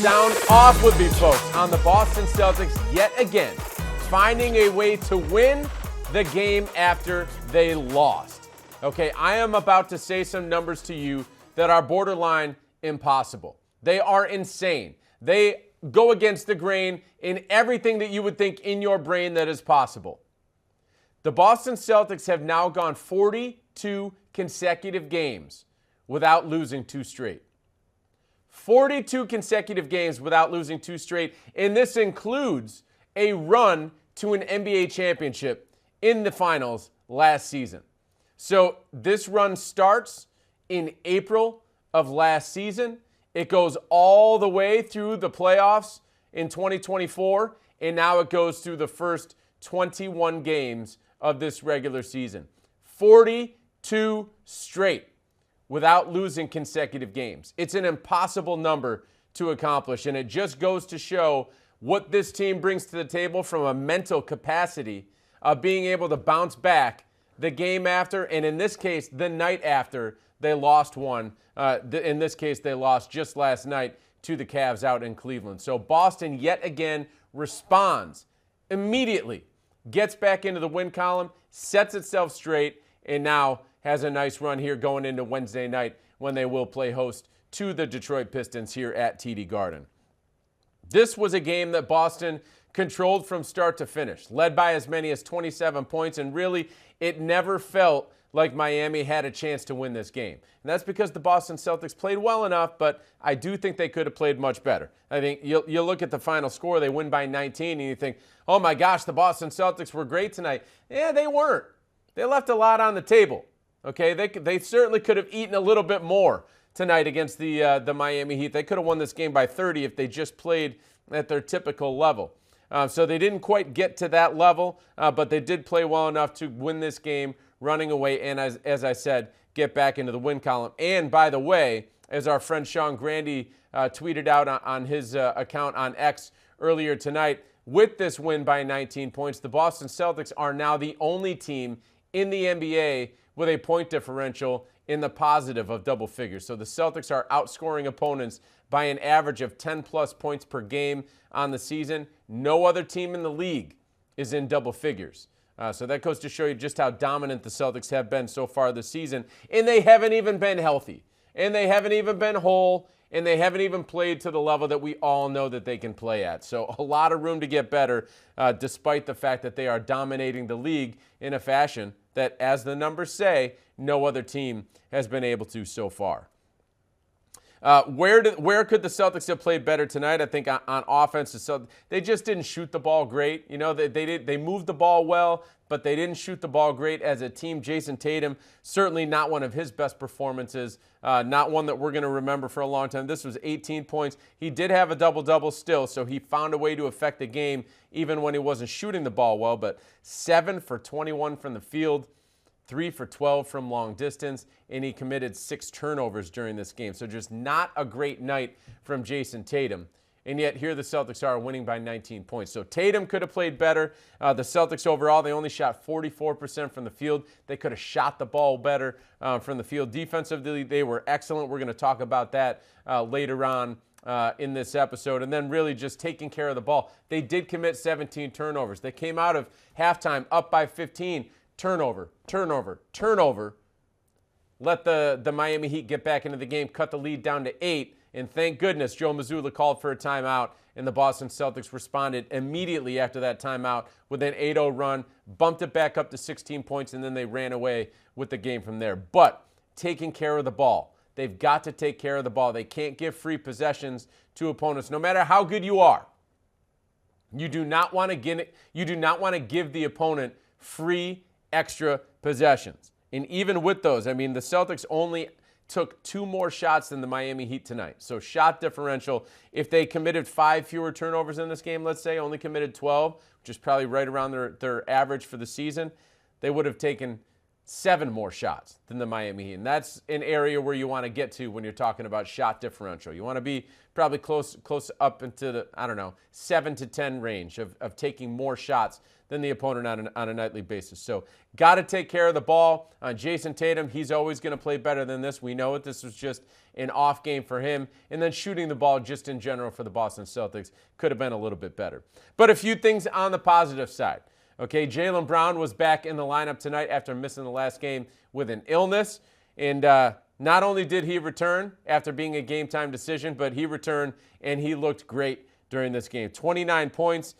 Sound off with me, folks, on the Boston Celtics yet again, finding a way to win the game after they lost. Okay, I am about to say some numbers to you that are borderline impossible. They are insane. They go against the grain in everything that you would think in your brain that is possible. The Boston Celtics have now gone 42 consecutive games without losing two straight. 42 consecutive games without losing two straight, and this includes a run to an NBA championship in the finals last season. So this run starts in April of last season. It goes all the way through the playoffs in 2024, and now it goes through the first 21 games of this regular season. 42 straight without losing consecutive games. It's an impossible number to accomplish, and it just goes to show what this team brings to the table from a mental capacity of being able to bounce back the game after, and in this case, the night after they lost one. In this case, they lost just last night to the Cavs out in Cleveland. So Boston yet again responds immediately, gets back into the win column, sets itself straight, and now has a nice run here going into Wednesday night when they will play host to the Detroit Pistons here at TD Garden. This was a game that Boston controlled from start to finish, led by as many as 27 points, and really it never felt like Miami had a chance to win this game. And that's because the Boston Celtics played well enough, but I do think they could have played much better. I think you look at the final score, they win by 19, and you think, oh my gosh, the Boston Celtics were great tonight. Yeah, they weren't. They left a lot on the table. Okay, they certainly could have eaten a little bit more tonight against the Miami Heat. They could have won this game by 30 if they just played at their typical level. So they didn't quite get to that level, but they did play well enough to win this game running away and, as I said, get back into the win column. And, by the way, as our friend Sean Grandy tweeted out on his account on X earlier tonight, with this win by 19 points, the Boston Celtics are now the only team in the NBA with a point differential in the positive of double figures. So the Celtics are outscoring opponents by an average of 10-plus points per game on the season. No other team in the league is in double figures. So that goes to show you just how dominant the Celtics have been so far this season. And they haven't even been healthy. And they haven't even been whole. And they haven't even played to the level that we all know that they can play at. So a lot of room to get better, despite the fact that they are dominating the league in a fashion that, as the numbers say, no other team has been able to so far. Where could the Celtics have played better tonight? I think on offense, they just didn't shoot the ball great. You know, they moved the ball well, but they didn't shoot the ball great as a team. Jason Tatum, certainly not one of his best performances, not one that we're going to remember for a long time. This was 18 points. He did have a double-double still, so he found a way to affect the game even when he wasn't shooting the ball well, but 7 for 21 from the field, 3 for 12 from long distance, and he committed 6 turnovers during this game. So just not a great night from Jason Tatum. And yet here the Celtics are winning by 19 points. So Tatum could have played better. The Celtics overall, they only shot 44% from the field. They could have shot the ball better from the field. Defensively, they were excellent. We're going to talk about that later on in this episode. And then really just taking care of the ball. They did commit 17 turnovers. They came out of halftime up by 15. Turnover. Let the Miami Heat get back into the game, cut the lead down to 8, and thank goodness Joe Mazzulla called for a timeout, and the Boston Celtics responded immediately after that timeout with an 8-0 run, bumped it back up to 16 points, and then they ran away with the game from there. But taking care of the ball. They've got to take care of the ball. They can't give free possessions to opponents, no matter how good you are. You do not want to give the opponent free extra possessions. And even with those, I mean, the Celtics only took 2 more shots than the Miami Heat tonight. So shot differential, if they committed 5 fewer turnovers in this game, let's say, only committed 12, which is probably right around their average for the season, they would have taken 7 more shots than the Miami Heat. And that's an area where you want to get to when you're talking about shot differential. You want to be probably close up into the, 7 to 10 range of taking more shots than the opponent on a nightly basis. So got to take care of the ball. Jason Tatum, he's always going to play better than this. We know it. This was just an off game for him. And then shooting the ball just in general for the Boston Celtics could have been a little bit better. But a few things on the positive side. Okay, Jaylen Brown was back in the lineup tonight after missing the last game with an illness. And not only did he return after being a game-time decision, but he returned and he looked great during this game. 29 points.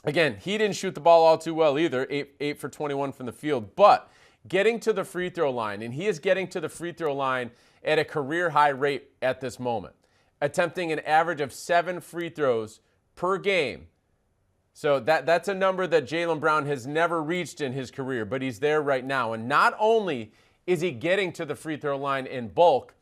Again, he didn't shoot the ball all too well either, 8 for 21 from the field. But getting to the free throw line, and he is getting to the free throw line at a career-high rate at this moment, attempting an average of 7 free throws per game. So that's a number that Jaylen Brown has never reached in his career, but he's there right now. And not only is he getting to the free throw line in bulk,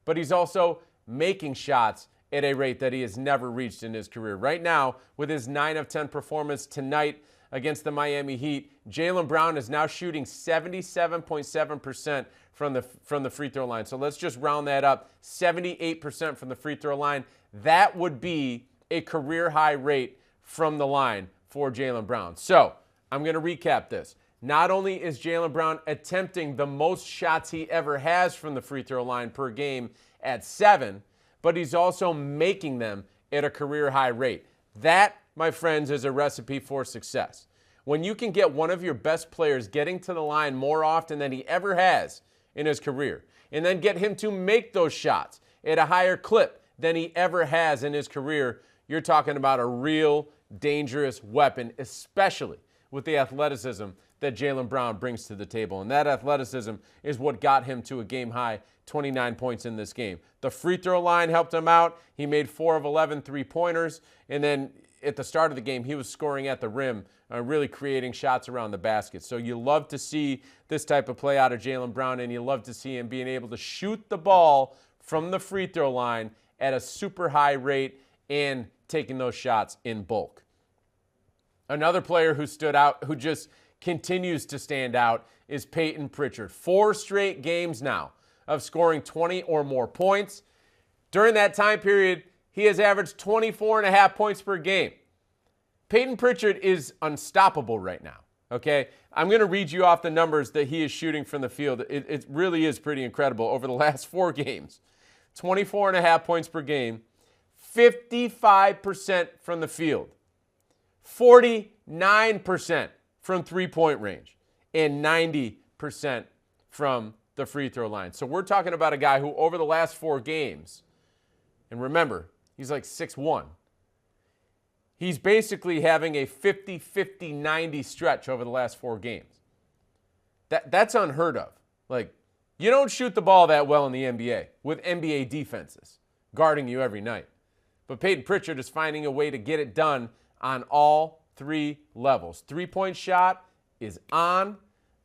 but he's also making shots at a rate that he has never reached in his career. Right now, with his 9 of 10 performance tonight against the Miami Heat, Jaylen Brown is now shooting 77.7% from the free throw line. So let's just round that up, 78% from the free throw line. That would be a career high rate from the line for Jaylen Brown. So I'm going to recap this. Not only is Jaylen Brown attempting the most shots he ever has from the free throw line per game at 7, but he's also making them at a career high rate. That, my friends, is a recipe for success. When you can get one of your best players getting to the line more often than he ever has in his career, and then get him to make those shots at a higher clip than he ever has in his career, you're talking about a real dangerous weapon, especially with the athleticism that Jaylen Brown brings to the table. And that athleticism is what got him to a game-high 29 points in this game. The free throw line helped him out. He made 4 of 11 three-pointers. And then at the start of the game, he was scoring at the rim, really creating shots around the basket. So you love to see this type of play out of Jaylen Brown, and you love to see him being able to shoot the ball from the free throw line at a super high rate and taking those shots in bulk. Another player who stood out, who just continues to stand out, is Payton Pritchard. 4 straight games now of scoring 20 or more points. During that time period, he has averaged 24.5 points per game. Payton Pritchard is unstoppable right now, okay? I'm going to read you off the numbers that he is shooting from the field. It really is pretty incredible over the last 4 games. 24.5 points per game, 55% from the field, 49% from three-point range, and 90% from the free throw line. So we're talking about a guy who over the last 4 games, and remember, he's like 6'1". He's basically having a 50-50-90 stretch over the last 4 games. That's unheard of. Like, you don't shoot the ball that well in the NBA with NBA defenses guarding you every night. But Payton Pritchard is finding a way to get it done on all 3 levels. Three-point shot is on,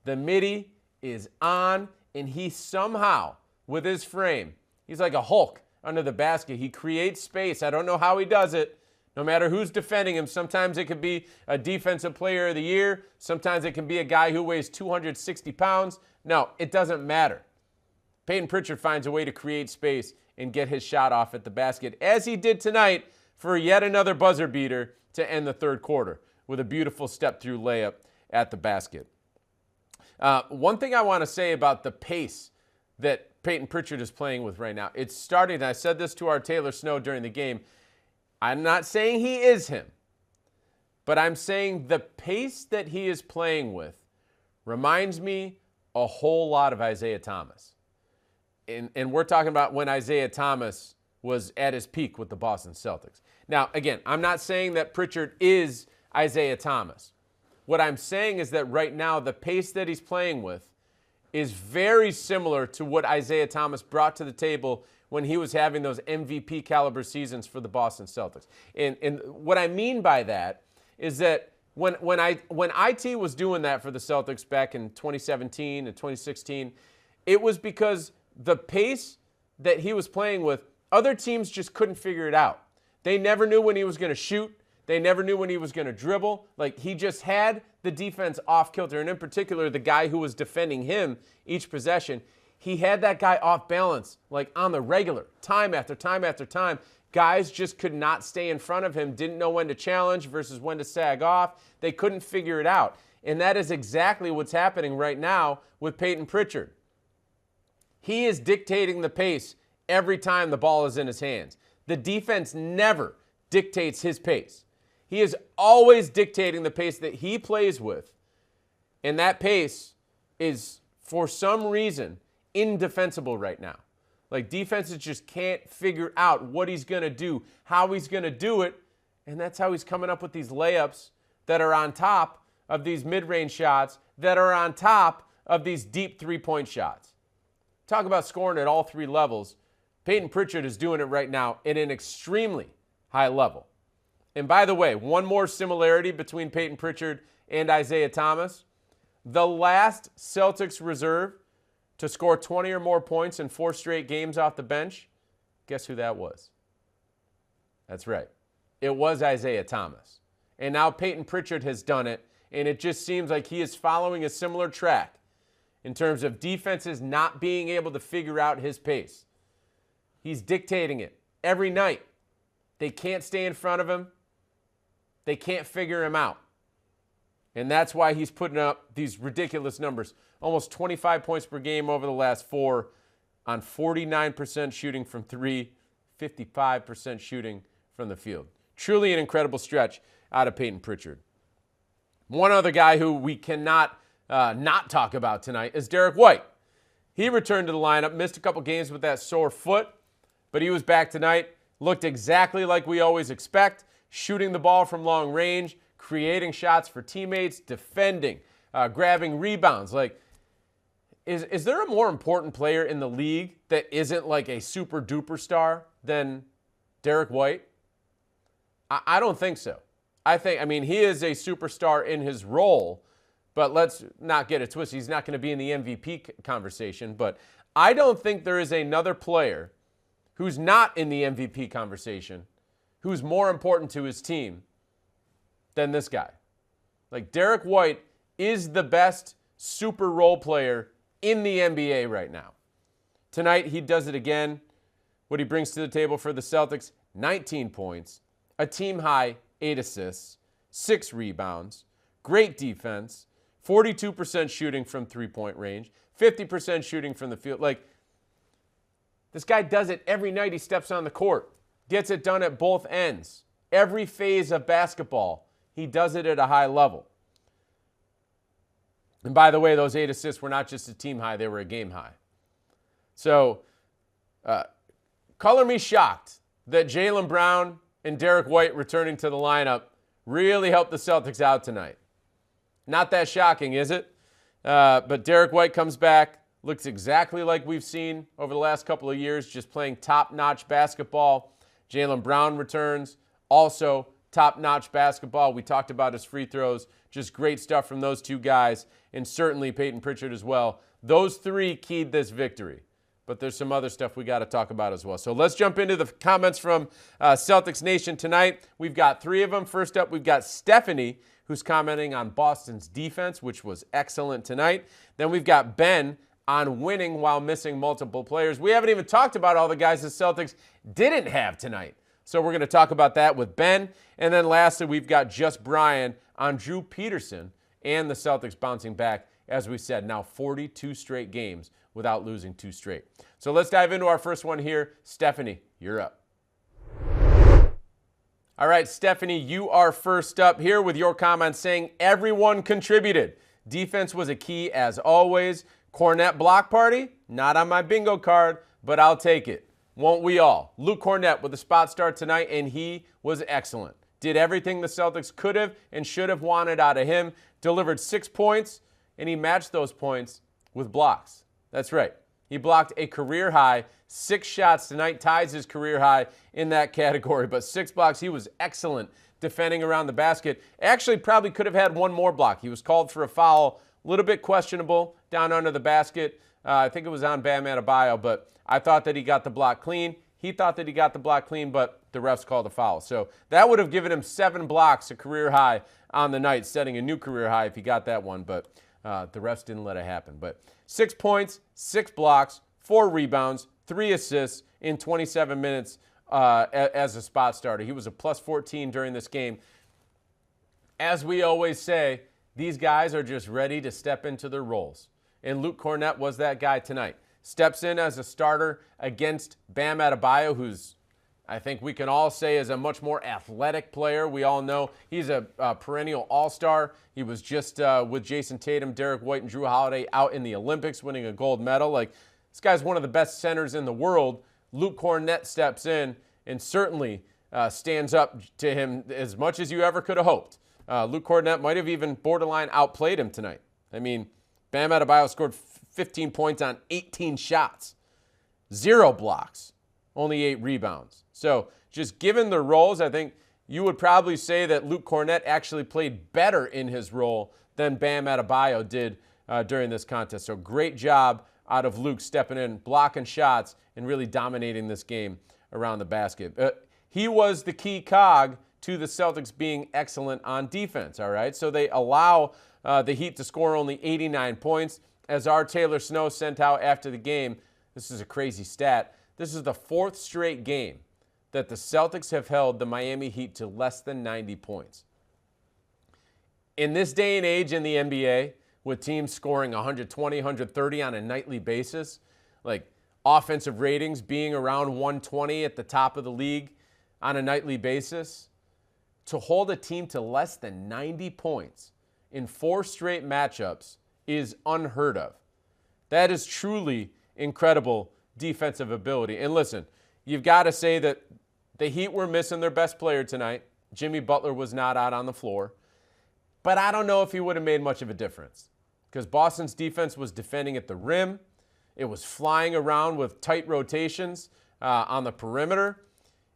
the midi is on, and he somehow, with his frame, he's like a Hulk under the basket. He creates space. I don't know how he does it. No matter who's defending him, sometimes it could be a defensive player of the year. Sometimes it can be a guy who weighs 260 pounds. No, it doesn't matter. Payton Pritchard finds a way to create space and get his shot off at the basket, as he did tonight for yet another buzzer beater to end the third quarter with a beautiful step-through layup at the basket. One thing I want to say about the pace that Payton Pritchard is playing with right now, it's starting, and I said this to our Taylor Snow during the game, I'm not saying he is him, but I'm saying the pace that he is playing with reminds me a whole lot of Isaiah Thomas. And we're talking about when Isaiah Thomas was at his peak with the Boston Celtics. Now, again, I'm not saying that Pritchard is Isaiah Thomas. What I'm saying is that right now, the pace that he's playing with is very similar to what Isaiah Thomas brought to the table when he was having those MVP caliber seasons for the Boston Celtics. And what I mean by that is that when IT was doing that for the Celtics back in 2017 and 2016, it was because the pace that he was playing with, other teams just couldn't figure it out. They never knew when he was going to shoot. They never knew when he was going to dribble. Like, he just had the defense off kilter, and in particular, the guy who was defending him each possession, he had that guy off balance, like on the regular, time after time after time, Guys just could not stay in front of him, didn't know when to challenge versus when to sag off. They couldn't figure it out. And that is exactly what's happening right now with Payton Pritchard. He is dictating the pace every time the ball is in his hands. The defense never dictates his pace. He is always dictating the pace that he plays with. And that pace is, for some reason, indefensible right now. Like, defenses just can't figure out what he's going to do, how he's going to do it, and that's how he's coming up with these layups that are on top of these mid-range shots, that are on top of these deep three-point shots. Talk about scoring at all three levels. Payton Pritchard is doing it right now at an extremely high level. And by the way, one more similarity between Payton Pritchard and Isaiah Thomas. The last Celtics reserve to score 20 or more points in 4 straight games off the bench, guess who that was? That's right. It was Isaiah Thomas. And now Payton Pritchard has done it, and it just seems like he is following a similar track in terms of defenses not being able to figure out his pace. He's dictating it every night. They can't stay in front of him. They can't figure him out. And that's why he's putting up these ridiculous numbers. Almost 25 points per game over the last 4 on 49% shooting from 3, 55% shooting from the field. Truly an incredible stretch out of Payton Pritchard. One other guy who we cannot not talk about tonight is Derrick White. He returned to the lineup, missed a couple games with that sore foot, but he was back tonight. Looked exactly like we always expect, shooting the ball from long range, creating shots for teammates, defending, grabbing rebounds. Like, is there a more important player in the league that isn't like a super duper star than Derrick White? I don't think so. I mean, he is a superstar in his role, but let's not get it twisted. He's not going to be in the MVP conversation, but I don't think there is another player who's not in the MVP conversation who's more important to his team than this guy. Like, Derrick White is the best super role player in the NBA right now. Tonight, he does it again. What he brings to the table for the Celtics, 19 points, a team-high 8 assists, 6 rebounds, great defense, 42% shooting from three-point range, 50% shooting from the field. Like, this guy does it every night he steps on the court. Gets it done at both ends. Every phase of basketball, he does it at a high level. And by the way, those 8 assists were not just a team high, they were a game high. So, color me shocked that Jaylen Brown and Derrick White returning to the lineup really helped the Celtics out tonight. Not that shocking, is it? But Derrick White comes back, looks exactly like we've seen over the last couple of years, just playing top-notch basketball. Jaylen Brown returns, also top-notch basketball. We talked about his free throws, just great stuff from those two guys, and certainly Payton Pritchard as well. Those three keyed this victory. But there's some other stuff we got to talk about as well. So let's jump into the comments from Celtics Nation tonight. We've got 3 of them. First up, we've got Stephanie, who's commenting on Boston's defense, which was excellent tonight. Then we've got Ben on winning while missing multiple players. We haven't even talked about all the guys the Celtics didn't have tonight. So we're going to talk about that with Ben. And then lastly, we've got Just Brian on Drew Peterson and the Celtics bouncing back, as we said, now 42 straight games without losing 2 straight. So let's dive into our first one here. Stephanie, you're up. All right, Stephanie, you are first up here with your comments saying everyone contributed. Defense was a key as always. Cornette block party, not on my bingo card, but I'll take it. Won't we all? Luke Cornette with a spot start tonight, and he was excellent. Did everything the Celtics could have and should have wanted out of him. Delivered 6 points, and he matched those points with blocks. That's right. He blocked a career high 6 shots tonight, ties his career high in that category. But 6 blocks, he was excellent defending around the basket. Actually, probably could have had 1 more block. He was called for a foul, a little bit questionable down under the basket. I think it was on Bam Adebayo, but I thought that he got the block clean. He thought that he got the block clean, but the refs called a foul. So that would have given him 7 blocks, a career high on the night, setting a new career high if he got that one. But the refs didn't let it happen. But 6 points, 6 blocks, 4 rebounds, 3 assists in 27 minutes as a spot starter. He was a plus 14 during this game. As we always say, these guys are just ready to step into their roles. And Luke Kornet was that guy tonight. Steps in as a starter against Bam Adebayo, who's, I think we can all say, is a much more athletic player. We all know he's a perennial all-star. He was just with Jason Tatum, Derrick White, and Drew Holiday out in the Olympics winning a gold medal. Like, this guy's one of the best centers in the world. Luke Kornet steps in and certainly stands up to him as much as you ever could have hoped. Luke Kornet might have even borderline outplayed him tonight. I mean, Bam Adebayo scored 15 points on 18 shots, 0 blocks, only 8 rebounds. So just given the roles, I think you would probably say that Luke Kornet actually played better in his role than Bam Adebayo did during this contest. So great job out of Luke stepping in, blocking shots, and really dominating this game around the basket. He was the key cog to the Celtics being excellent on defense, all right? So they allow the Heat to score only 89 points. As our Taylor Snow sent out after the game, this is a crazy stat. This is the 4th straight game that the Celtics have held the Miami Heat to less than 90 points. In this day and age in the NBA, with teams scoring 120, 130 on a nightly basis, like offensive ratings being around 120 at the top of the league on a nightly basis, to hold a team to less than 90 points in 4 straight matchups is unheard of. That is truly incredible defensive ability. And listen, you've got to say that the Heat were missing their best player tonight. Jimmy Butler was not out on the floor. But I don't know if he would have made much of a difference because Boston's defense was defending at the rim. It was flying around with tight rotations on the perimeter.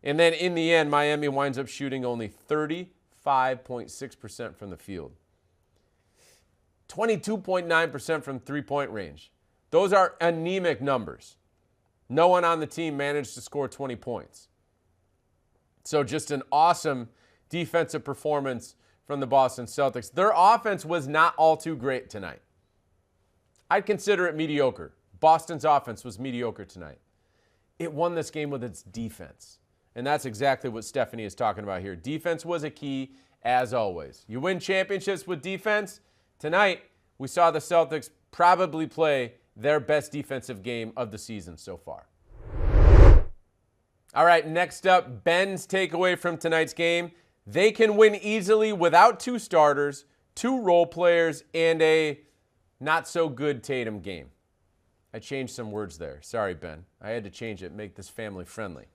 And then in the end, Miami winds up shooting only 35.6% from the field. 22.9% from three-point range. Those are anemic numbers. No one on the team managed to score 20 points. So just an awesome defensive performance from the Boston Celtics. Their offense was not all too great tonight. I'd consider it mediocre. Boston's offense was mediocre tonight. It won this game with its defense. And that's exactly what Stephanie is talking about here. Defense was a key, as always. You win championships with defense. Tonight, we saw the Celtics probably play their best defensive game of the season so far. All right, next up, Ben's takeaway from tonight's game. They can win easily without 2 starters, 2 role players, and a not-so-good Tatum game. I changed some words there. Sorry, Ben. I had to change it, make this family-friendly.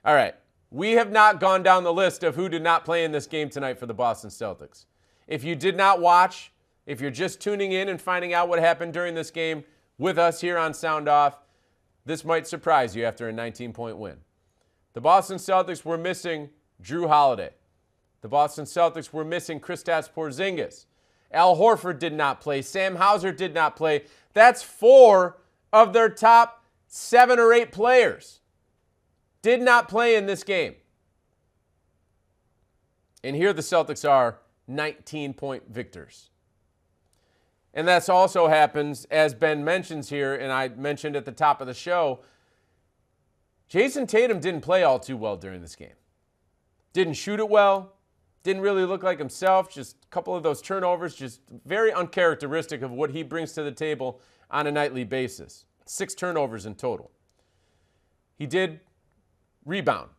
All right, we have not gone down the list of who did not play in this game tonight for the Boston Celtics. If you did not watch, if you're just tuning in and finding out what happened during this game with us here on Sound Off, this might surprise you after a 19-point win. The Boston Celtics were missing Drew Holiday. The Boston Celtics were missing Kristaps Porzingis. Al Horford did not play. Sam Hauser did not play. That's 4 of their top 7 or 8 players did not play in this game. And here the Celtics are 19-point victors. And that also happens, as Ben mentions here, and I mentioned at the top of the show, Jason Tatum didn't play all too well during this game. Didn't shoot it well. Didn't really look like himself. Just a couple of those turnovers, just very uncharacteristic of what he brings to the table on a nightly basis. 6 turnovers in total. He did rebound.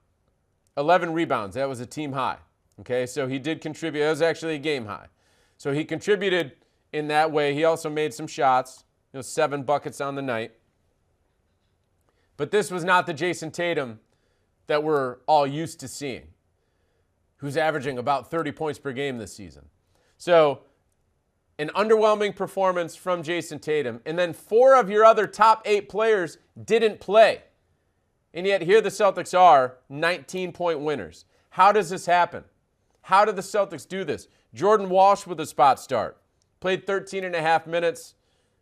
11 rebounds. That was a team high. Okay, so he did contribute. That was actually a game high. So he contributed in that way. He also made some shots. 7 buckets on the night. But this was not the Jason Tatum that we're all used to seeing, who's averaging about 30 points per game this season. So an underwhelming performance from Jason Tatum, and then 4 of your other top 8 players didn't play. And yet here the Celtics are 19-point winners. How does this happen? How did the Celtics do this? Jordan Walsh with a spot start. Played 13 and a half minutes.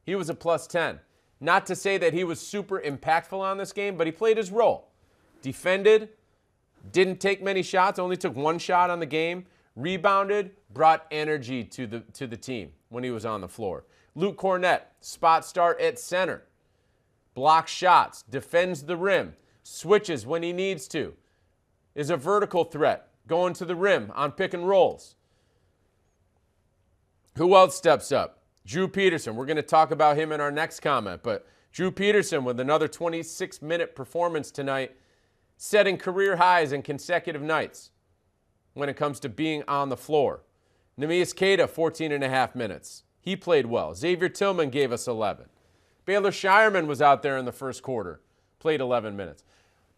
He was a plus 10. Not to say that he was super impactful on this game, but he played his role. Defended, didn't take many shots, only took 1 shot on the game. Rebounded, brought energy to the team when he was on the floor. Luke Kornet, spot start at center. Blocks shots, defends the rim, switches when he needs to. is a vertical threat, going to the rim on pick and rolls. Who else steps up? Drew Peterson. We're going to talk about him in our next comment, but Drew Peterson with another 26-minute performance tonight, setting career highs in consecutive nights when it comes to being on the floor. Neemias Queta, 14.5 minutes. He played well. Xavier Tillman gave us 11. Baylor Shireman was out there in the first quarter, played 11 minutes.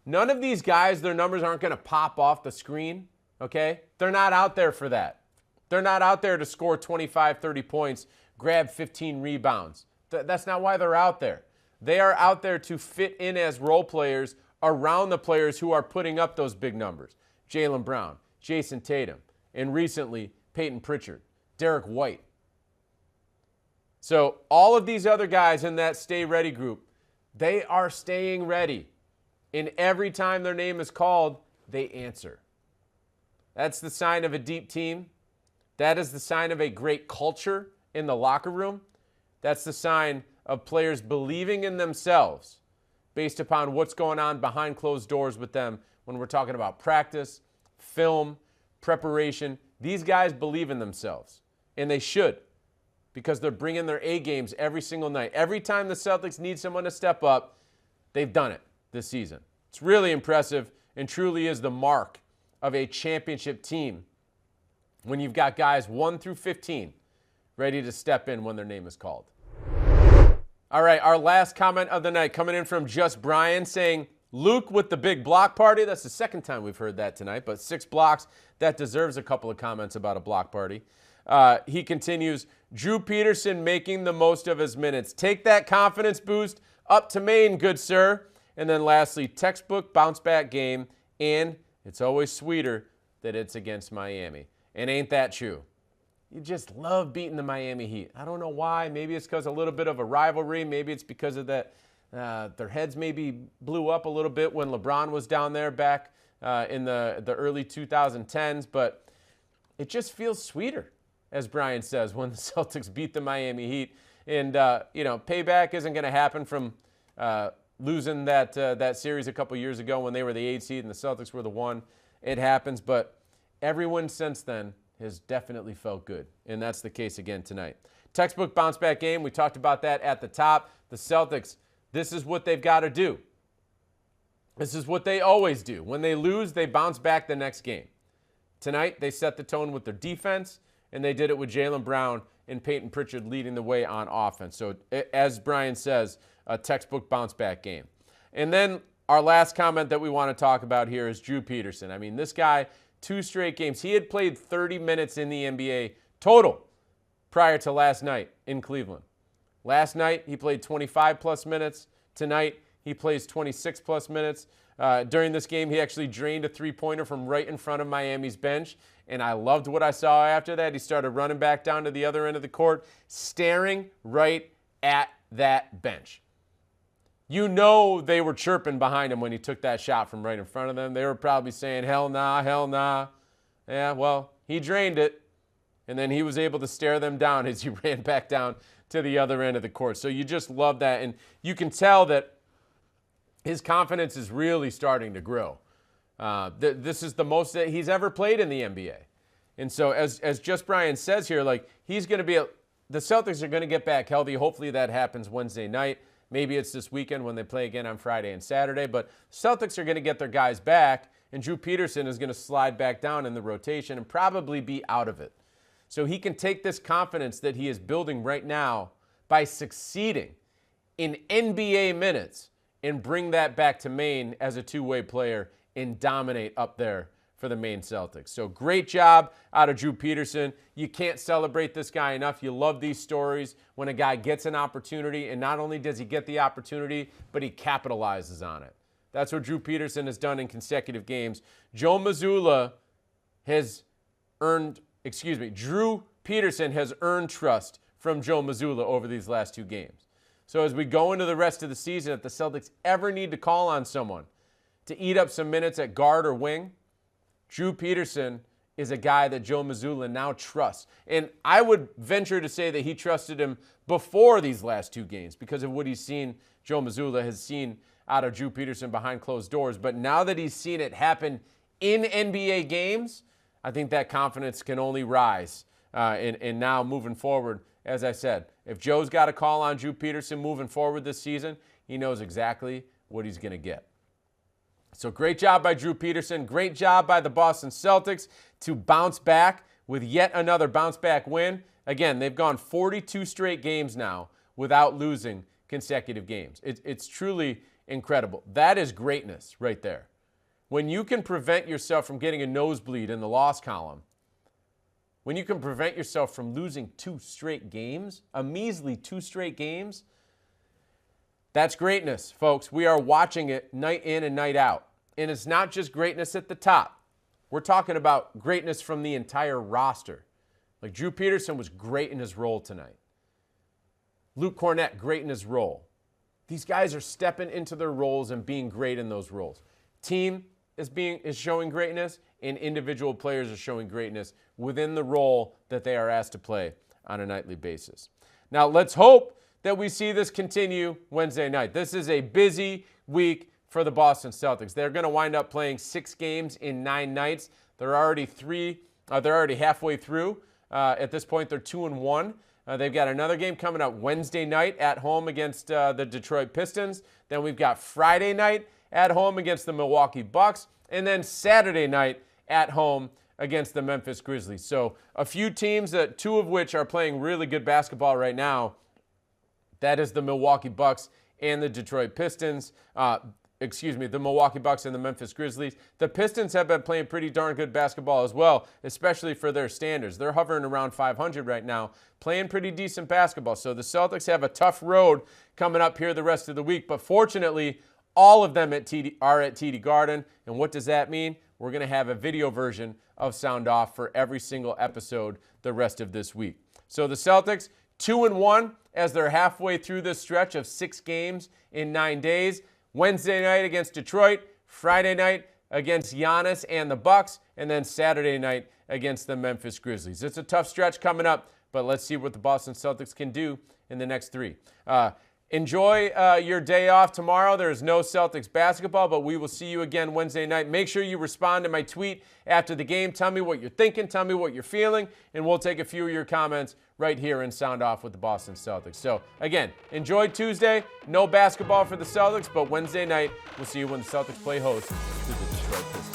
None of these guys, their numbers aren't going to pop off the screen, okay? They're not out there for that. They're not out there to score 25, 30 points, grab 15 rebounds. That's not why they're out there. They are out there to fit in as role players around the players who are putting up those big numbers. Jaylen Brown, Jason Tatum, and recently Payton Pritchard, Derrick White. So all of these other guys in that stay ready group, they are staying ready. And every time their name is called, they answer. That's the sign of a deep team. That is the sign of a great culture in the locker room. That's the sign of players believing in themselves based upon what's going on behind closed doors with them when we're talking about practice, film, preparation. These guys believe in themselves, and they should, because they're bringing their A games every single night. Every time the Celtics need someone to step up, they've done it this season. It's really impressive and truly is the mark of a championship team when you've got guys 1 through 15 ready to step in when their name is called. All right, our last comment of the night coming in from Just Brian saying, Luke with the big block party. That's the second time we've heard that tonight, but 6 blocks, that deserves a couple of comments about a block party. He continues, Drew Peterson making the most of his minutes. Take that confidence boost up to Maine, good sir. And then lastly, textbook bounce back game, and it's always sweeter that it's against Miami. And ain't that true? You just love beating the Miami Heat. I don't know why. Maybe it's because a little bit of a rivalry. Maybe it's because of that their heads maybe blew up a little bit when LeBron was down there back in the early 2010s. But it just feels sweeter, as Brian says, when the Celtics beat the Miami Heat. And, payback isn't going to happen from losing that series a couple years ago when they were the 8 seed and the Celtics were the 1. It happens, but every win since then has definitely felt good, and that's the case again tonight. Textbook bounce-back game, we talked about that at the top. The Celtics, this is what they've got to do. This is what they always do. When they lose, they bounce back the next game. Tonight, they set the tone with their defense, and they did it with Jaylen Brown and Payton Pritchard leading the way on offense. So, as Brian says, a textbook bounce-back game. And then our last comment that we want to talk about here is Drew Peterson. I mean, this guy, 2 straight games. He had played 30 minutes in the NBA total prior to last night in Cleveland. Last night, he played 25-plus minutes. Tonight, he plays 26-plus minutes. During this game, he actually drained a three-pointer from right in front of Miami's bench, and I loved what I saw after that. He started running back down to the other end of the court, staring right at that bench. You know they were chirping behind him when he took that shot from right in front of them. They were probably saying, hell nah, hell nah. Yeah, well, he drained it, and then he was able to stare them down as he ran back down to the other end of the court. So you just love that, and you can tell that his confidence is really starting to grow. This is the most that he's ever played in the NBA. And so as Just Brian says here, like he's going to be the Celtics are going to get back healthy. Hopefully that happens Wednesday night. Maybe it's this weekend when they play again on Friday and Saturday. But Celtics are going to get their guys back, and Drew Peterson is going to slide back down in the rotation and probably be out of it. So he can take this confidence that he is building right now by succeeding in NBA minutes and bring that back to Maine as a two-way player and dominate up there for the Maine Celtics. So great job out of Drew Peterson. You can't celebrate this guy enough. You love these stories when a guy gets an opportunity, and not only does he get the opportunity, but he capitalizes on it. That's what Drew Peterson has done in consecutive games. Drew Peterson has earned trust from Joe Mazzulla over these last 2 games. So as we go into the rest of the season, if the Celtics ever need to call on someone to eat up some minutes at guard or wing, Drew Peterson is a guy that Joe Mazzulla now trusts. And I would venture to say that he trusted him before these last 2 games because of what he's seen, Joe Mazzulla has seen out of Drew Peterson behind closed doors. But now that he's seen it happen in NBA games, I think that confidence can only rise. And now moving forward, as I said, if Joe's got a call on Drew Peterson moving forward this season, he knows exactly what he's going to get. So great job by Drew Peterson. Great job by the Boston Celtics to bounce back with yet another bounce-back win. Again, they've gone 42 straight games now without losing consecutive games. It's truly incredible. That is greatness right there. When you can prevent yourself from getting a nosebleed in the loss column, when you can prevent yourself from losing 2 straight games, a measly 2 straight games, that's greatness, folks. We are watching it night in and night out. And it's not just greatness at the top. We're talking about greatness from the entire roster. Like Drew Peterson was great in his role tonight. Luke Cornett, great in his role. These guys are stepping into their roles and being great in those roles. Team is showing greatness, and individual players are showing greatness within the role that they are asked to play on a nightly basis. Now, let's hope that we see this continue Wednesday night. This is a busy week for the Boston Celtics. They're going to wind up playing 6 games in 9 nights. They're already halfway through. At this point, they're 2-1. They've got another game coming up Wednesday night at home against the Detroit Pistons. Then we've got Friday night at home against the Milwaukee Bucks. And then Saturday night at home against the Memphis Grizzlies. So a few teams, 2 of which are playing really good basketball right now. That is the Milwaukee Bucks and the Detroit Pistons. The Milwaukee Bucks and the Memphis Grizzlies. The Pistons have been playing pretty darn good basketball as well, especially for their standards. They're hovering around 500 right now, playing pretty decent basketball. So the Celtics have a tough road coming up here the rest of the week. But fortunately, all of them are at TD Garden. And what does that mean? We're going to have a video version of Sound Off for every single episode the rest of this week. So the Celtics, 2-1 as they're halfway through this stretch of 6 games in 9 days. Wednesday night against Detroit, Friday night against Giannis and the Bucks, and then Saturday night against the Memphis Grizzlies. It's a tough stretch coming up, but let's see what the Boston Celtics can do in the next 3. Enjoy your day off tomorrow. There's no Celtics basketball, but we will see you again Wednesday night. Make sure you respond to my tweet after the game. Tell me what you're thinking. Tell me what you're feeling, and we'll take a few of your comments right here in Sound Off with the Boston Celtics. So, again, enjoy Tuesday. No basketball for the Celtics, but Wednesday night, we'll see you when the Celtics play host to the Detroit Pistons.